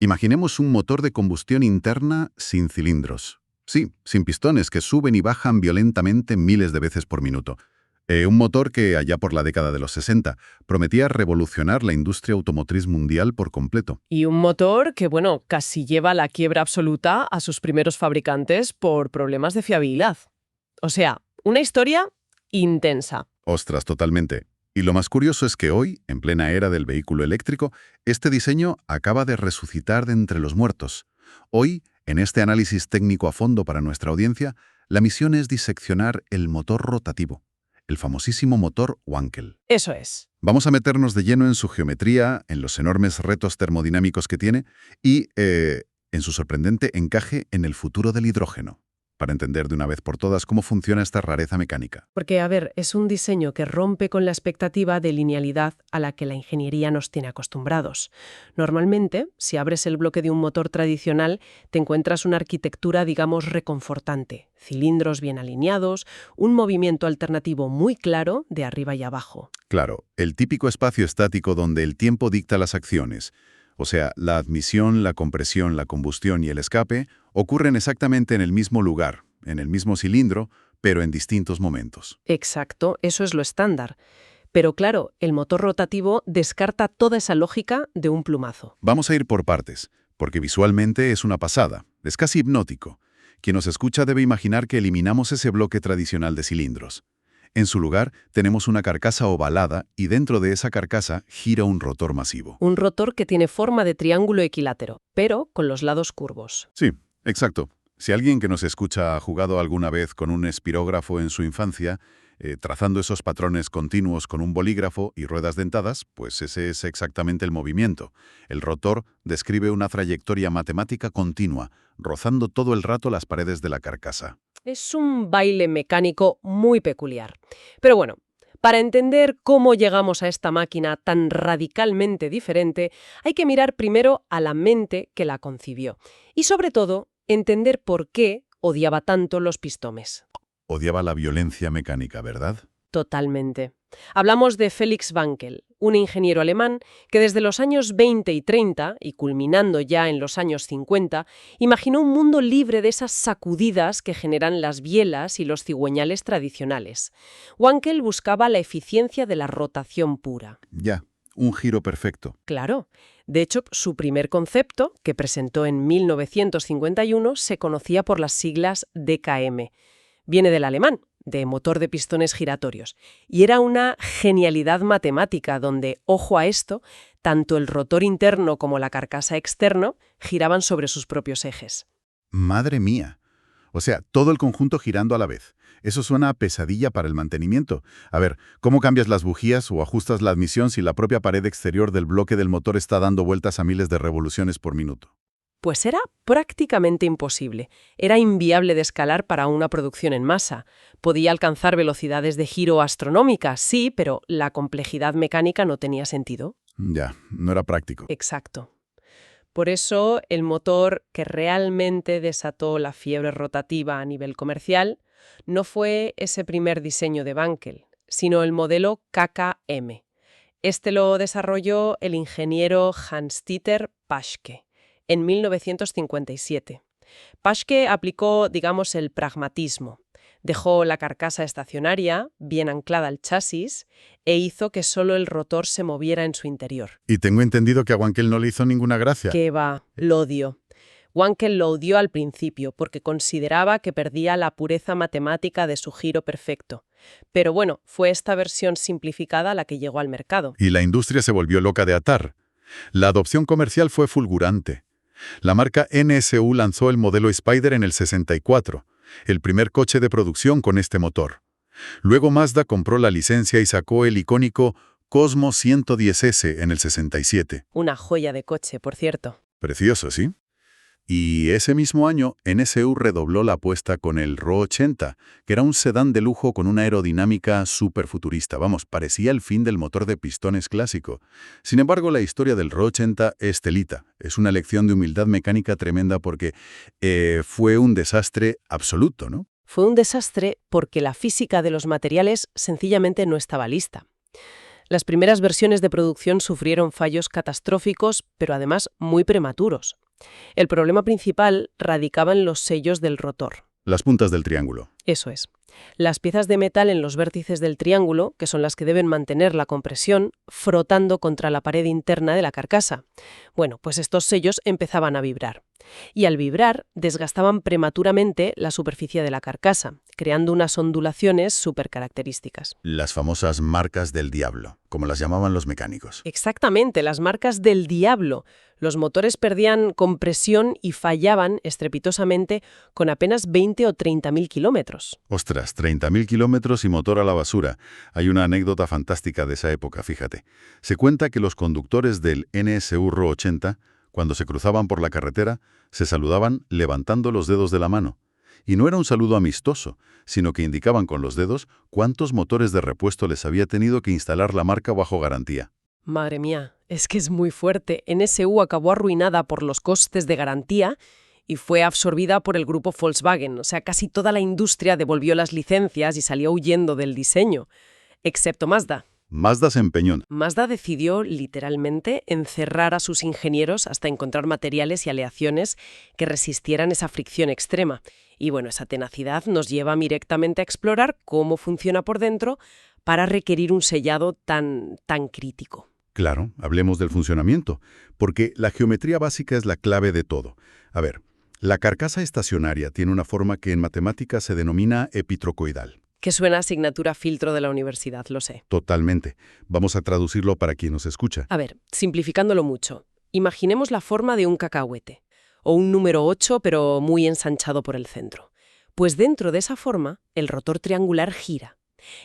Imaginemos un motor de combustión interna sin cilindros. Sí, sin pistones que suben y bajan violentamente miles de veces por minuto. Un motor que, allá por la década de los 60, prometía revolucionar la industria automotriz mundial por completo. Y un motor que, bueno, casi lleva a la quiebra absoluta a sus primeros fabricantes por problemas de fiabilidad. O sea, una historia intensa. Ostras, totalmente. Y lo más curioso es que hoy, en plena era del vehículo eléctrico, este diseño acaba de resucitar de entre los muertos. Hoy, en este análisis técnico a fondo para nuestra audiencia, la misión es diseccionar el motor rotativo, el famosísimo motor Wankel. Eso es. Vamos a meternos de lleno en su geometría, en los enormes retos termodinámicos que tiene y en su sorprendente encaje en el futuro del hidrógeno, para entender de una vez por todas cómo funciona esta rareza mecánica. Porque, a ver, es un diseño que rompe con la expectativa de linealidad a la que la ingeniería nos tiene acostumbrados. Normalmente, si abres el bloque de un motor tradicional, te encuentras una arquitectura, digamos, reconfortante. Cilindros bien alineados, un movimiento alternativo muy claro de arriba y abajo. Claro, el típico espacio estático donde el tiempo dicta las acciones. O sea, la admisión, la compresión, la combustión y el escape ocurren exactamente en el mismo lugar, en el mismo cilindro, pero en distintos momentos. Exacto, eso es lo estándar. Pero claro, el motor rotativo descarta toda esa lógica de un plumazo. Vamos a ir por partes, porque visualmente es una pasada, es casi hipnótico. Quien nos escucha debe imaginar que eliminamos ese bloque tradicional de cilindros. En su lugar, tenemos una carcasa ovalada y dentro de esa carcasa gira un rotor masivo. Un rotor que tiene forma de triángulo equilátero, pero con los lados curvos. Sí, exacto. Si alguien que nos escucha ha jugado alguna vez con un espirógrafo en su infancia, trazando esos patrones continuos con un bolígrafo y ruedas dentadas, pues ese es exactamente el movimiento. El rotor describe una trayectoria matemática continua, rozando todo el rato las paredes de la carcasa. Es un baile mecánico muy peculiar. Pero bueno, para entender cómo llegamos a esta máquina tan radicalmente diferente, hay que mirar primero a la mente que la concibió. Y sobre todo, entender por qué odiaba tanto los pistones. Odiaba la violencia mecánica, ¿verdad? Totalmente. Hablamos de Felix Wankel, un ingeniero alemán que desde los años 20 y 30, y culminando ya en los años 50, imaginó un mundo libre de esas sacudidas que generan las bielas y los cigüeñales tradicionales. Wankel buscaba la eficiencia de la rotación pura. Ya, un giro perfecto. Claro. De hecho, su primer concepto, que presentó en 1951, se conocía por las siglas DKM. Viene del alemán, de motor de pistones giratorios, y era una genialidad matemática donde, ojo a esto, tanto el rotor interno como la carcasa externo giraban sobre sus propios ejes. ¡Madre mía! O sea, todo el conjunto girando a la vez. Eso suena a pesadilla para el mantenimiento. A ver, ¿cómo cambias las bujías o ajustas la admisión si la propia pared exterior del bloque del motor está dando vueltas a miles de revoluciones por minuto? Pues era prácticamente imposible. Era inviable de escalar para una producción en masa. Podía alcanzar velocidades de giro astronómicas, sí, pero la complejidad mecánica no tenía sentido. Ya, no era práctico. Exacto. Por eso, el motor que realmente desató la fiebre rotativa a nivel comercial no fue ese primer diseño de Wankel, sino el modelo KKM. Este lo desarrolló el ingeniero Hans-Dieter Paschke en 1957. Paschke aplicó, digamos, el pragmatismo. Dejó la carcasa estacionaria, bien anclada al chasis, e hizo que solo el rotor se moviera en su interior. Y tengo entendido que a Wankel no le hizo ninguna gracia. ¿Qué va? Lo odió. Wankel lo odió al principio porque consideraba que perdía la pureza matemática de su giro perfecto. Pero bueno, fue esta versión simplificada la que llegó al mercado. Y la industria se volvió loca de atar. La adopción comercial fue fulgurante. La marca NSU lanzó el modelo Spider en el 64, el primer coche de producción con este motor. Luego Mazda compró la licencia y sacó el icónico Cosmo 110S en el 67. Una joya de coche, por cierto. Precioso, ¿sí? Y ese mismo año, NSU redobló la apuesta con el RO 80, que era un sedán de lujo con una aerodinámica súper futurista. Vamos, parecía el fin del motor de pistones clásico. Sin embargo, la historia del RO 80 es telita. Es una lección de humildad mecánica tremenda porque fue un desastre absoluto, ¿no? Fue un desastre porque la física de los materiales sencillamente no estaba lista. Las primeras versiones de producción sufrieron fallos catastróficos, pero además muy prematuros. El problema principal radicaba en los sellos del rotor. Las puntas del triángulo. Eso es. Las piezas de metal en los vértices del triángulo, que son las que deben mantener la compresión, frotando contra la pared interna de la carcasa. Bueno, pues estos sellos empezaban a vibrar. Y al vibrar, desgastaban prematuramente la superficie de la carcasa, creando unas ondulaciones súper características. Las famosas marcas del diablo, como las llamaban los mecánicos. Exactamente, las marcas del diablo. Los motores perdían compresión y fallaban estrepitosamente con apenas 20 o 30.000 kilómetros. Ostras, 30.000 kilómetros y motor a la basura. Hay una anécdota fantástica de esa época, fíjate. Se cuenta que los conductores del NSU Ro 80, cuando se cruzaban por la carretera, se saludaban levantando los dedos de la mano. Y no era un saludo amistoso, sino que indicaban con los dedos cuántos motores de repuesto les había tenido que instalar la marca bajo garantía. Madre mía, es que es muy fuerte. NSU acabó arruinada por los costes de garantía y fue absorbida por el grupo Volkswagen. O sea, casi toda la industria devolvió las licencias y salió huyendo del diseño, excepto Mazda. Mazda se empeñó. Mazda decidió, literalmente, encerrar a sus ingenieros hasta encontrar materiales y aleaciones que resistieran esa fricción extrema. Y bueno, esa tenacidad nos lleva directamente a explorar cómo funciona por dentro para requerir un sellado tan crítico. Claro, hablemos del funcionamiento, porque la geometría básica es la clave de todo. A ver, la carcasa estacionaria tiene una forma que en matemáticas se denomina epitrocoidal. Que suena a asignatura filtro de la universidad, lo sé. Totalmente. Vamos a traducirlo para quien nos escucha. A ver, simplificándolo mucho, imaginemos la forma de un cacahuete, o un número 8 pero muy ensanchado por el centro. Pues dentro de esa forma, el rotor triangular gira.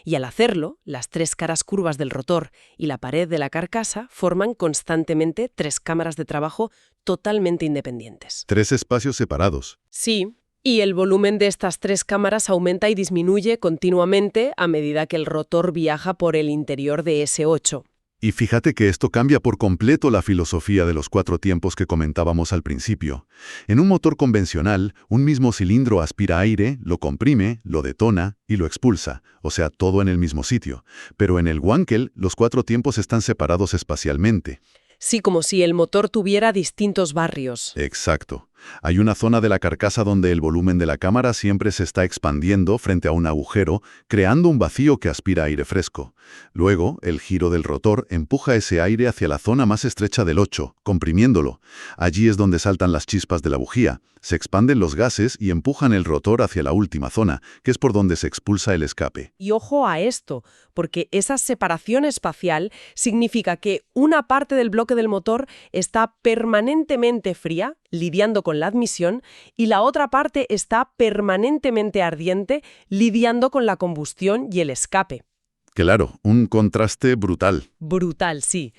Y al hacerlo, las tres caras curvas del rotor y la pared de la carcasa forman constantemente tres cámaras de trabajo totalmente independientes. Tres espacios separados. Sí, y el volumen de estas tres cámaras aumenta y disminuye continuamente a medida que el rotor viaja por el interior de ese 8. Y fíjate que esto cambia por completo la filosofía de los cuatro tiempos que comentábamos al principio. En un motor convencional, un mismo cilindro aspira aire, lo comprime, lo detona y lo expulsa, o sea, todo en el mismo sitio. Pero en el Wankel, los cuatro tiempos están separados espacialmente. Sí, como si el motor tuviera distintos barrios. Exacto. Hay una zona de la carcasa donde el volumen de la cámara siempre se está expandiendo frente a un agujero, creando un vacío que aspira aire fresco. Luego, el giro del rotor empuja ese aire hacia la zona más estrecha del 8, comprimiéndolo. Allí es donde saltan las chispas de la bujía. Se expanden los gases y empujan el rotor hacia la última zona, que es por donde se expulsa el escape. Y ojo a esto, porque esa separación espacial significa que una parte del bloque del motor está permanentemente fría, lidiando con la admisión, y la otra parte está permanentemente ardiente, lidiando con la combustión y el escape. Claro, un contraste brutal. Brutal, sí.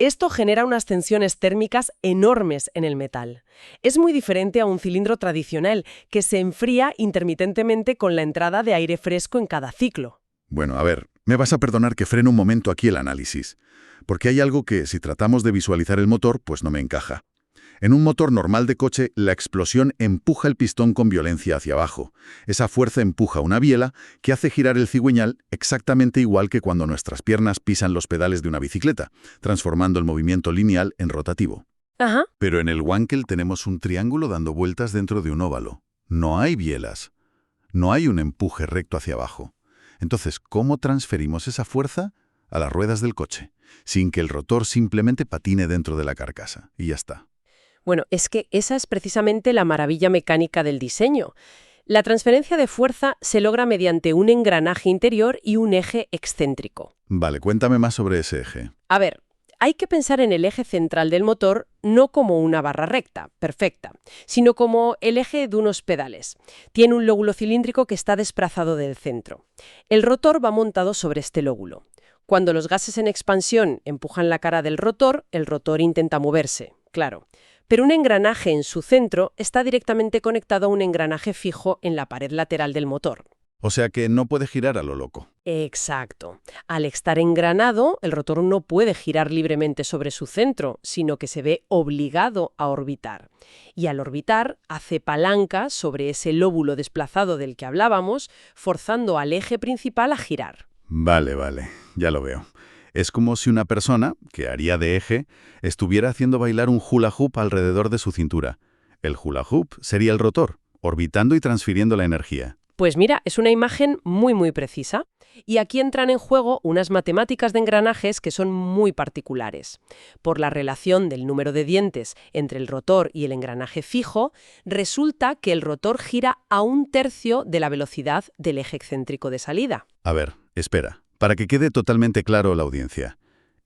Esto genera unas tensiones térmicas enormes en el metal. Es muy diferente a un cilindro tradicional, que se enfría intermitentemente con la entrada de aire fresco en cada ciclo. Bueno, a ver, me vas a perdonar que frene un momento aquí el análisis, porque hay algo que, si tratamos de visualizar el motor, pues no me encaja. En un motor normal de coche, la explosión empuja el pistón con violencia hacia abajo. Esa fuerza empuja una biela que hace girar el cigüeñal exactamente igual que cuando nuestras piernas pisan los pedales de una bicicleta, transformando el movimiento lineal en rotativo. Ajá. Pero en el Wankel tenemos un triángulo dando vueltas dentro de un óvalo. No hay bielas. No hay un empuje recto hacia abajo. Entonces, ¿cómo transferimos esa fuerza a las ruedas del coche, sin que el rotor simplemente patine dentro de la carcasa? Y ya está. Bueno, es que esa es precisamente la maravilla mecánica del diseño. La transferencia de fuerza se logra mediante un engranaje interior y un eje excéntrico. Vale, cuéntame más sobre ese eje. A ver, hay que pensar en el eje central del motor no como una barra recta, perfecta, sino como el eje de unos pedales. Tiene un lóbulo cilíndrico que está desplazado del centro. El rotor va montado sobre este lóbulo. Cuando los gases en expansión empujan la cara del rotor, el rotor intenta moverse, claro. Pero un engranaje en su centro está directamente conectado a un engranaje fijo en la pared lateral del motor. O sea que no puede girar a lo loco. Exacto. Al estar engranado, el rotor no puede girar libremente sobre su centro, sino que se ve obligado a orbitar. Y al orbitar, hace palanca sobre ese lóbulo desplazado del que hablábamos, forzando al eje principal a girar. Vale, ya lo veo. Es como si una persona, que haría de eje, estuviera haciendo bailar un hula hoop alrededor de su cintura. El hula hoop sería el rotor, orbitando y transfiriendo la energía. Pues mira, es una imagen muy precisa. Y aquí entran en juego unas matemáticas de engranajes que son muy particulares. Por la relación del número de dientes entre el rotor y el engranaje fijo, resulta que el rotor gira a 1/3 de la velocidad del eje excéntrico de salida. A ver, espera, para que quede totalmente claro a la audiencia.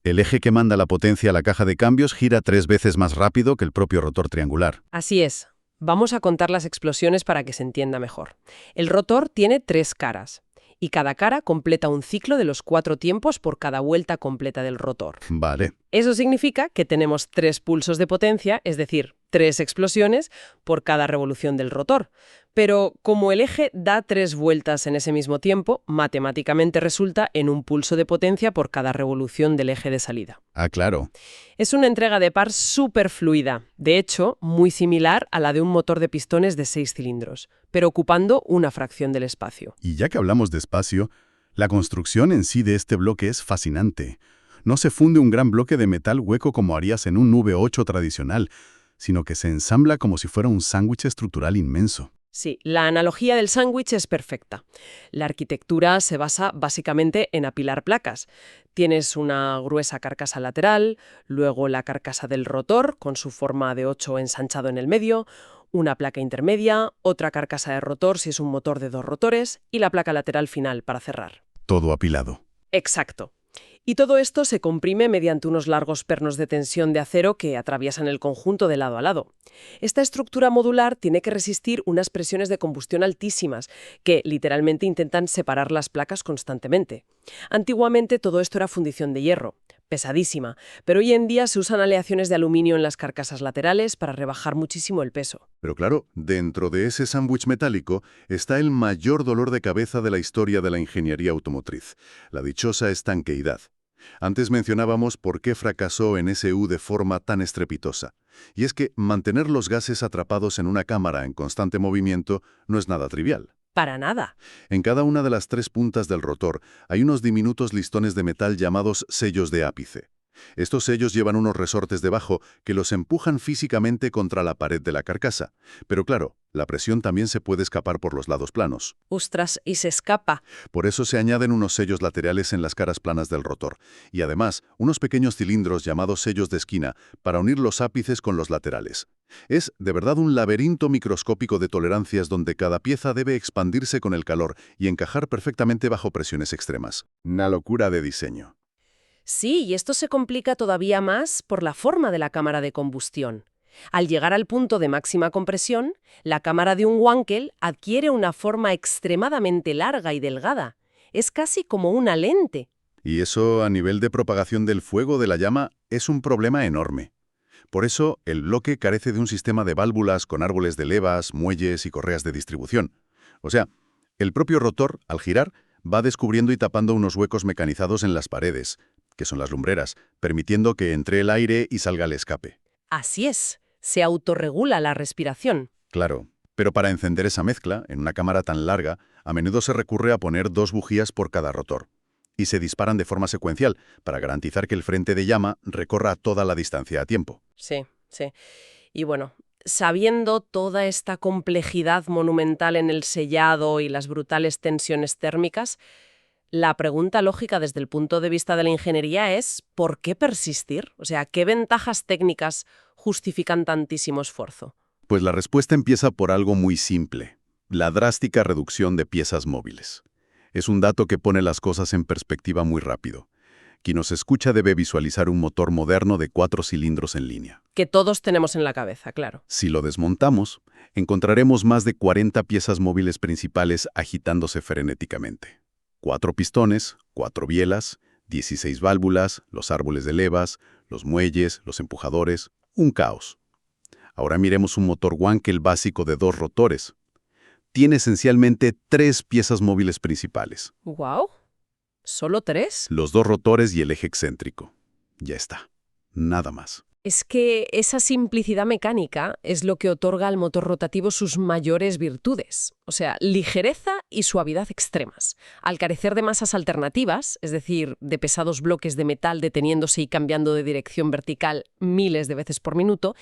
El eje que manda la potencia a la caja de cambios gira 3 veces más rápido que el propio rotor triangular. Así es. Vamos a contar las explosiones para que se entienda mejor. El rotor tiene 3 caras, y cada cara completa un ciclo de los 4 tiempos por cada vuelta completa del rotor. Vale. Eso significa que tenemos 3 pulsos de potencia, es decir, 3 explosiones por cada revolución del rotor. Pero como el eje da 3 vueltas en ese mismo tiempo, matemáticamente resulta en un pulso de potencia por cada revolución del eje de salida. Ah, claro. Es una entrega de par súper fluida, de hecho, muy similar a la de un motor de pistones de 6 cilindros, pero ocupando una fracción del espacio. Y ya que hablamos de espacio, la construcción en sí de este bloque es fascinante. No se funde un gran bloque de metal hueco como harías en un V8 tradicional, sino que se ensambla como si fuera un sándwich estructural inmenso. Sí, la analogía del sándwich es perfecta. La arquitectura se basa básicamente en apilar placas. Tienes una gruesa carcasa lateral, luego la carcasa del rotor, con su forma de 8 ensanchado en el medio, una placa intermedia, otra carcasa de rotor si es un motor de 2 rotores, y la placa lateral final para cerrar. Todo apilado. Exacto. Y todo esto se comprime mediante unos largos pernos de tensión de acero que atraviesan el conjunto de lado a lado. Esta estructura modular tiene que resistir unas presiones de combustión altísimas, que literalmente intentan separar las placas constantemente. Antiguamente todo esto era fundición de hierro, pesadísima, pero hoy en día se usan aleaciones de aluminio en las carcasas laterales para rebajar muchísimo el peso. Pero claro, dentro de ese sándwich metálico está el mayor dolor de cabeza de la historia de la ingeniería automotriz, la dichosa estanqueidad. Antes mencionábamos por qué fracasó en SU de forma tan estrepitosa. Y es que mantener los gases atrapados en una cámara en constante movimiento no es nada trivial. Para nada. En cada una de las 3 puntas del rotor hay unos diminutos listones de metal llamados sellos de ápice. Estos sellos llevan unos resortes debajo que los empujan físicamente contra la pared de la carcasa. Pero claro, la presión también se puede escapar por los lados planos. ¡Ostras! Y se escapa. Por eso se añaden unos sellos laterales en las caras planas del rotor. Y además, unos pequeños cilindros llamados sellos de esquina para unir los ápices con los laterales. Es, de verdad, un laberinto microscópico de tolerancias donde cada pieza debe expandirse con el calor y encajar perfectamente bajo presiones extremas. Una locura de diseño. Sí, y esto se complica todavía más por la forma de la cámara de combustión. Al llegar al punto de máxima compresión, la cámara de un Wankel adquiere una forma extremadamente larga y delgada. Es casi como una lente. Y eso, a nivel de propagación del fuego de la llama, es un problema enorme. Por eso, el bloque carece de un sistema de válvulas con árboles de levas, muelles y correas de distribución. O sea, el propio rotor, al girar, va descubriendo y tapando unos huecos mecanizados en las paredes, que son las lumbreras, permitiendo que entre el aire y salga el escape. Así es, se autorregula la respiración. Claro, pero para encender esa mezcla, en una cámara tan larga, a menudo se recurre a poner 2 bujías por cada rotor. Y se disparan de forma secuencial, para garantizar que el frente de llama recorra toda la distancia a tiempo. Sí, sí. Y bueno, sabiendo toda esta complejidad monumental en el sellado y las brutales tensiones térmicas, la pregunta lógica desde el punto de vista de la ingeniería es ¿por qué persistir? O sea, ¿qué ventajas técnicas justifican tantísimo esfuerzo? Pues la respuesta empieza por algo muy simple: la drástica reducción de piezas móviles. Es un dato que pone las cosas en perspectiva muy rápido. Quien nos escucha debe visualizar un motor moderno de 4 cilindros en línea. Que todos tenemos en la cabeza, claro. Si lo desmontamos, encontraremos más de 40 piezas móviles principales agitándose frenéticamente. 4 pistones, 4 bielas, 16 válvulas, los árboles de levas, los muelles, los empujadores, un caos. Ahora miremos un motor Wankel básico de 2 rotores. Tiene esencialmente 3 piezas móviles principales. ¡Guau! ¿Solo 3? Los 2 rotores y el eje excéntrico. Ya está. Nada más. Es que esa simplicidad mecánica es lo que otorga al motor rotativo sus mayores virtudes, o sea, ligereza y suavidad extremas. Al carecer de masas alternativas, es decir, de pesados bloques de metal deteniéndose y cambiando de dirección vertical miles de veces por minuto,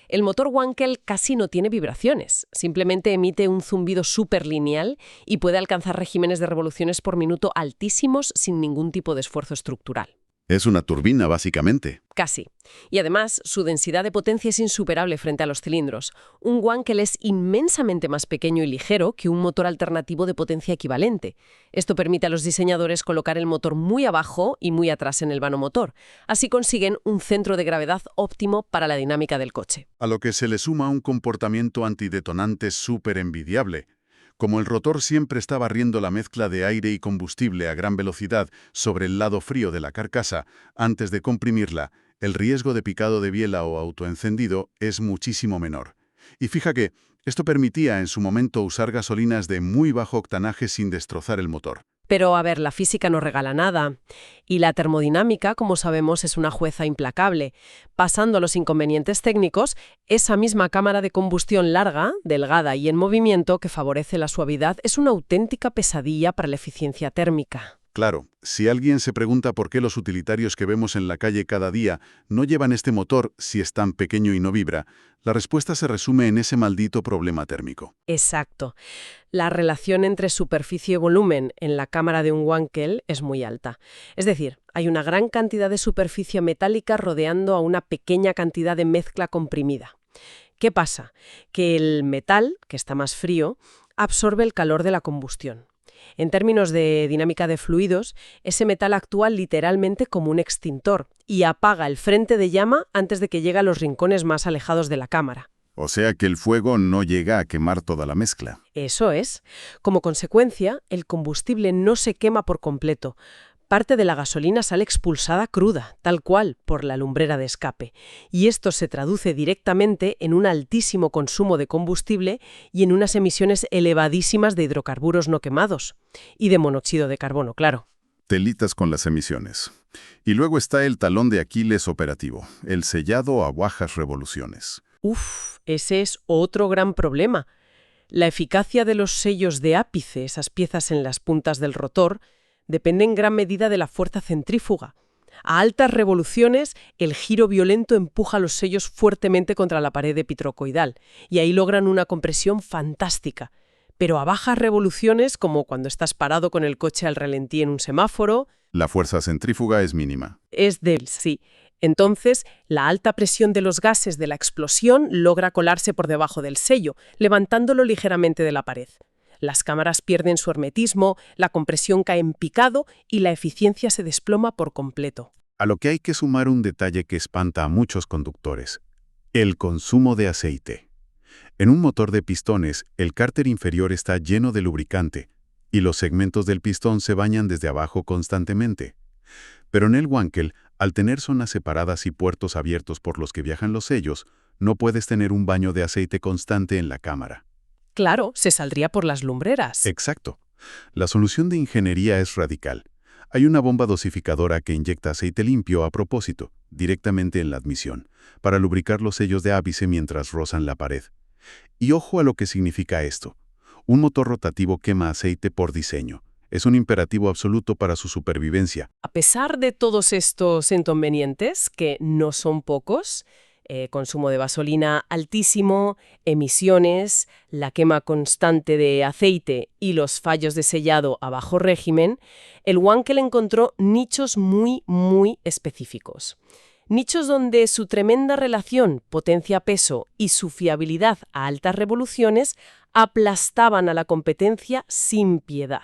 el motor Wankel casi no tiene vibraciones, simplemente emite un zumbido superlineal y puede alcanzar regímenes de revoluciones por minuto altísimos sin ningún tipo de esfuerzo estructural. Es una turbina, básicamente. Casi. Y además, su densidad de potencia es insuperable frente a los cilindros. Un Wankel es inmensamente más pequeño y ligero que un motor alternativo de potencia equivalente. Esto permite a los diseñadores colocar el motor muy abajo y muy atrás en el vano motor. Así consiguen un centro de gravedad óptimo para la dinámica del coche. A lo que se le suma un comportamiento antidetonante súper envidiable. Como el rotor siempre está barriendo la mezcla de aire y combustible a gran velocidad sobre el lado frío de la carcasa antes de comprimirla, el riesgo de picado de biela o autoencendido es muchísimo menor. Y fija que esto permitía en su momento usar gasolinas de muy bajo octanaje sin destrozar el motor. Pero, a ver, la física no regala nada. Y la termodinámica, como sabemos, es una jueza implacable. Pasando a los inconvenientes técnicos, esa misma cámara de combustión larga, delgada y en movimiento que favorece la suavidad es una auténtica pesadilla para la eficiencia térmica. Claro, si alguien se pregunta por qué los utilitarios que vemos en la calle cada día no llevan este motor si es tan pequeño y no vibra, la respuesta se resume en ese maldito problema térmico. Exacto. La relación entre superficie y volumen en la cámara de un Wankel es muy alta. Es decir, hay una gran cantidad de superficie metálica rodeando a una pequeña cantidad de mezcla comprimida. ¿Qué pasa? Que el metal, que está más frío, absorbe el calor de la combustión. En términos de dinámica de fluidos, ese metal actúa literalmente como un extintor y apaga el frente de llama antes de que llegue a los rincones más alejados de la cámara. O sea que el fuego no llega a quemar toda la mezcla. Eso es. Como consecuencia, el combustible no se quema por completo. Parte de la gasolina sale expulsada cruda, tal cual, por la lumbrera de escape. Y esto se traduce directamente en un altísimo consumo de combustible y en unas emisiones elevadísimas de hidrocarburos no quemados. Y de monóxido de carbono, claro. Telitas con las emisiones. Y luego está el talón de Aquiles operativo, el sellado a bajas revoluciones. Ese es otro gran problema. La eficacia de los sellos de ápice, esas piezas en las puntas del rotor, depende en gran medida de la fuerza centrífuga. A altas revoluciones, el giro violento empuja los sellos fuertemente contra la pared epitrocoidal, y ahí logran una compresión fantástica. Pero a bajas revoluciones, como cuando estás parado con el coche al ralentí en un semáforo, la fuerza centrífuga es mínima. Es débil, sí. Entonces, la alta presión de los gases de la explosión logra colarse por debajo del sello, levantándolo ligeramente de la pared. Las cámaras pierden su hermetismo, la compresión cae en picado y la eficiencia se desploma por completo. A lo que hay que sumar un detalle que espanta a muchos conductores: el consumo de aceite. En un motor de pistones, el cárter inferior está lleno de lubricante y los segmentos del pistón se bañan desde abajo constantemente. Pero en el Wankel, al tener zonas separadas y puertos abiertos por los que viajan los sellos, no puedes tener un baño de aceite constante en la cámara. Claro, se saldría por las lumbreras. Exacto. La solución de ingeniería es radical. Hay una bomba dosificadora que inyecta aceite limpio a propósito, directamente en la admisión, para lubricar los sellos de ápice mientras rozan la pared. Y ojo a lo que significa esto. Un motor rotativo quema aceite por diseño. Es un imperativo absoluto para su supervivencia. A pesar de todos estos inconvenientes, que no son pocos, consumo de gasolina altísimo, emisiones, la quema constante de aceite y los fallos de sellado a bajo régimen, el Wankel encontró nichos muy específicos. Nichos donde su tremenda relación potencia-peso y su fiabilidad a altas revoluciones aplastaban a la competencia sin piedad.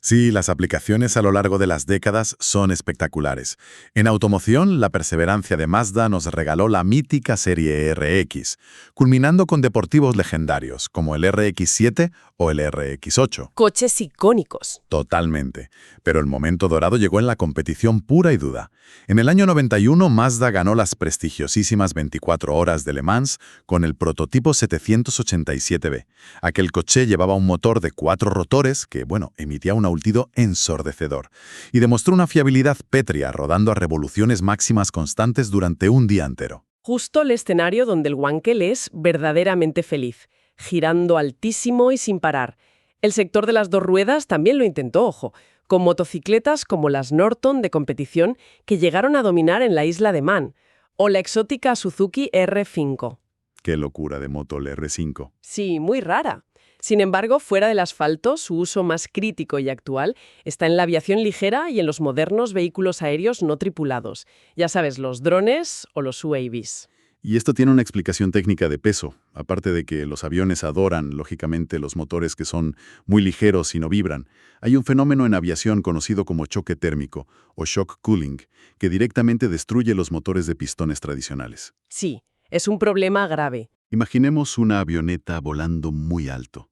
Sí, las aplicaciones a lo largo de las décadas son espectaculares. En automoción, la perseverancia de Mazda nos regaló la mítica serie RX, culminando con deportivos legendarios como el RX-7 o el RX-8. Coches icónicos. Totalmente. Pero el momento dorado llegó en la competición pura y dura. En el año 91, Mazda ganó las prestigiosísimas 24 horas de Le Mans con el prototipo 787B. Aquel coche llevaba un motor de 4 rotores que, emitía un aullido ensordecedor y demostró una fiabilidad pétrea rodando a revoluciones máximas constantes durante un día entero. Justo el escenario donde el Wankel es verdaderamente feliz, girando altísimo y sin parar. El sector de las dos ruedas también lo intentó, ojo, con motocicletas como las Norton de competición que llegaron a dominar en la isla de Man, o la exótica Suzuki R5. Qué locura de moto el R5. Sí, muy rara. Sin embargo, fuera del asfalto, su uso más crítico y actual está en la aviación ligera y en los modernos vehículos aéreos no tripulados. Ya sabes, los drones o los UAVs. Y esto tiene una explicación técnica de peso, aparte de que los aviones adoran, lógicamente, los motores que son muy ligeros y no vibran. Hay un fenómeno en aviación conocido como choque térmico, o shock cooling, que directamente destruye los motores de pistones tradicionales. Sí, es un problema grave. Imaginemos una avioneta volando muy alto.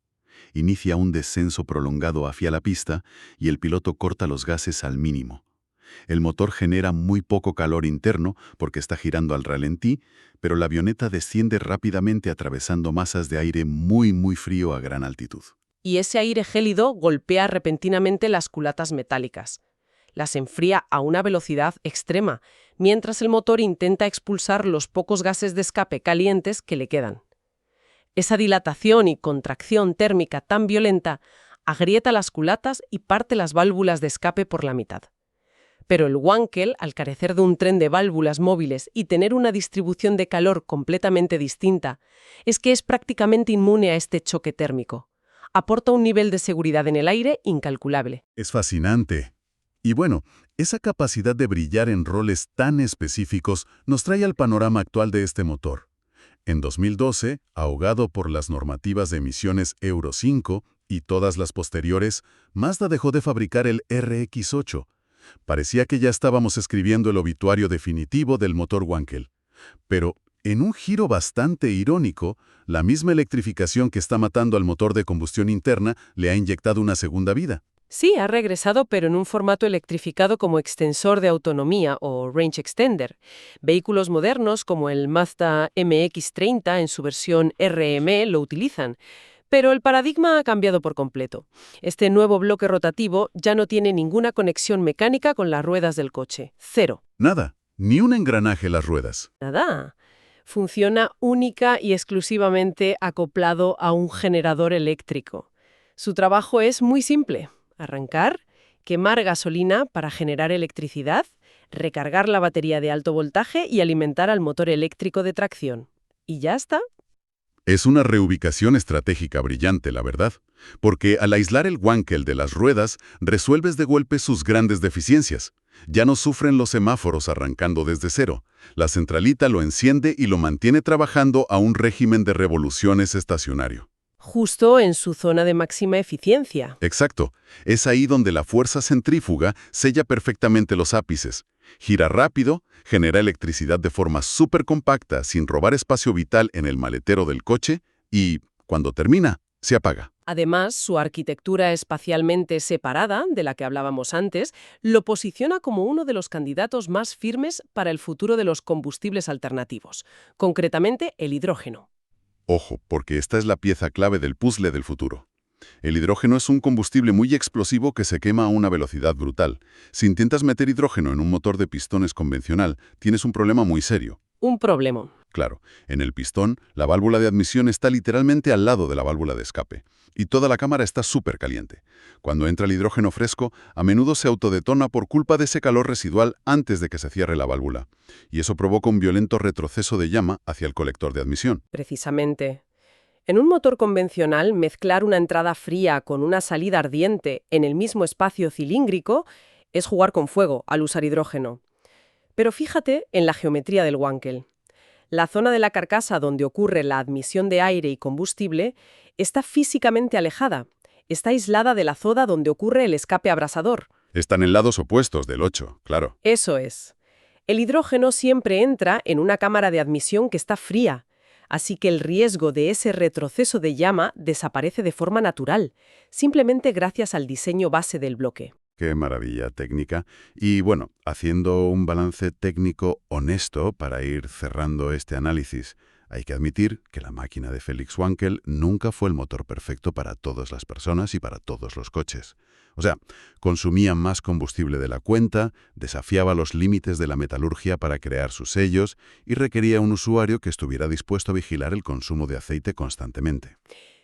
Inicia un descenso prolongado hacia la pista y el piloto corta los gases al mínimo. El motor genera muy poco calor interno porque está girando al ralentí, pero la avioneta desciende rápidamente atravesando masas de aire muy frío a gran altitud. Y ese aire gélido golpea repentinamente las culatas metálicas. Las enfría a una velocidad extrema, mientras el motor intenta expulsar los pocos gases de escape calientes que le quedan. Esa dilatación y contracción térmica tan violenta agrieta las culatas y parte las válvulas de escape por la mitad. Pero el Wankel, al carecer de un tren de válvulas móviles y tener una distribución de calor completamente distinta, es que es prácticamente inmune a este choque térmico. Aporta un nivel de seguridad en el aire incalculable. Es fascinante. Y bueno, esa capacidad de brillar en roles tan específicos nos trae al panorama actual de este motor. En 2012, ahogado por las normativas de emisiones Euro 5 y todas las posteriores, Mazda dejó de fabricar el RX-8. Parecía que ya estábamos escribiendo el obituario definitivo del motor Wankel. Pero, en un giro bastante irónico, la misma electrificación que está matando al motor de combustión interna le ha inyectado una segunda vida. Sí, ha regresado, pero en un formato electrificado como extensor de autonomía o range extender. Vehículos modernos como el Mazda MX-30 en su versión RM lo utilizan. Pero el paradigma ha cambiado por completo. Este nuevo bloque rotativo ya no tiene ninguna conexión mecánica con las ruedas del coche. Cero. Nada, ni un engranaje en las ruedas. Nada. Funciona única y exclusivamente acoplado a un generador eléctrico. Su trabajo es muy simple. Arrancar, quemar gasolina para generar electricidad, recargar la batería de alto voltaje y alimentar al motor eléctrico de tracción. ¿Y ya está? Es una reubicación estratégica brillante, la verdad, porque al aislar el Wankel de las ruedas, resuelves de golpe sus grandes deficiencias. Ya no sufren los semáforos arrancando desde cero. La centralita lo enciende y lo mantiene trabajando a un régimen de revoluciones estacionario. Justo en su zona de máxima eficiencia. Exacto. Es ahí donde la fuerza centrífuga sella perfectamente los ápices. Gira rápido, genera electricidad de forma súper compacta sin robar espacio vital en el maletero del coche y, cuando termina, se apaga. Además, su arquitectura espacialmente separada, de la que hablábamos antes, lo posiciona como uno de los candidatos más firmes para el futuro de los combustibles alternativos, concretamente el hidrógeno. Ojo, porque esta es la pieza clave del puzzle del futuro. El hidrógeno es un combustible muy explosivo que se quema a una velocidad brutal. Si intentas meter hidrógeno en un motor de pistones convencional, tienes un problema muy serio. Un problema. Claro, en el pistón, la válvula de admisión está literalmente al lado de la válvula de escape, y toda la cámara está súper caliente. Cuando entra el hidrógeno fresco, a menudo se autodetona por culpa de ese calor residual antes de que se cierre la válvula, y eso provoca un violento retroceso de llama hacia el colector de admisión. Precisamente. En un motor convencional, mezclar una entrada fría con una salida ardiente en el mismo espacio cilíndrico es jugar con fuego al usar hidrógeno. Pero fíjate en la geometría del Wankel. La zona de la carcasa donde ocurre la admisión de aire y combustible está físicamente alejada. Está aislada de la zona donde ocurre el escape abrasador. Están en lados opuestos del 8, claro. Eso es. El hidrógeno siempre entra en una cámara de admisión que está fría, así que el riesgo de ese retroceso de llama desaparece de forma natural, simplemente gracias al diseño base del bloque. Qué maravilla técnica. Y bueno, haciendo un balance técnico honesto para ir cerrando este análisis, hay que admitir que la máquina de Felix Wankel nunca fue el motor perfecto para todas las personas y para todos los coches. O sea, consumía más combustible de la cuenta, desafiaba los límites de la metalurgia para crear sus sellos y requería un usuario que estuviera dispuesto a vigilar el consumo de aceite constantemente.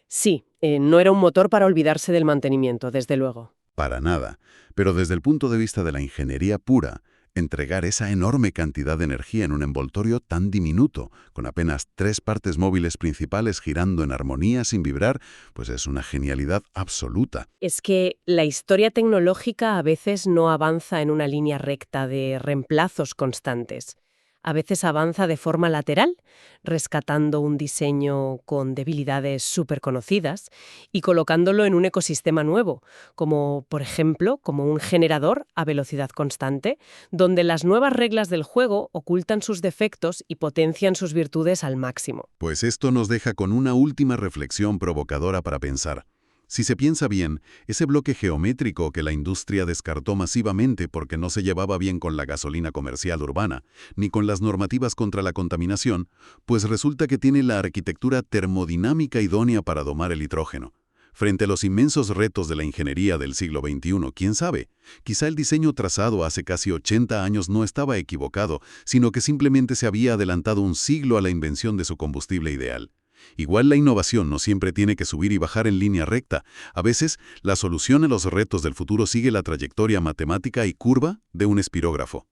Sí, no era un motor para olvidarse del mantenimiento, desde luego. Para nada. Pero desde el punto de vista de la ingeniería pura, entregar esa enorme cantidad de energía en un envoltorio tan diminuto, con apenas 3 partes móviles principales girando en armonía sin vibrar, pues es una genialidad absoluta. Es que la historia tecnológica a veces no avanza en una línea recta de reemplazos constantes. A veces avanza de forma lateral, rescatando un diseño con debilidades súper conocidas y colocándolo en un ecosistema nuevo, como por ejemplo como un generador a velocidad constante, donde las nuevas reglas del juego ocultan sus defectos y potencian sus virtudes al máximo. Pues esto nos deja con una última reflexión provocadora para pensar. Si se piensa bien, ese bloque geométrico que la industria descartó masivamente porque no se llevaba bien con la gasolina comercial urbana, ni con las normativas contra la contaminación, pues resulta que tiene la arquitectura termodinámica idónea para domar el hidrógeno. Frente a los inmensos retos de la ingeniería del siglo XXI, ¿quién sabe? Quizá el diseño trazado hace casi 80 años no estaba equivocado, sino que simplemente se había adelantado un siglo a la invención de su combustible ideal. Igual la innovación no siempre tiene que subir y bajar en línea recta. A veces, la solución a los retos del futuro sigue la trayectoria matemática y curva de un espirógrafo.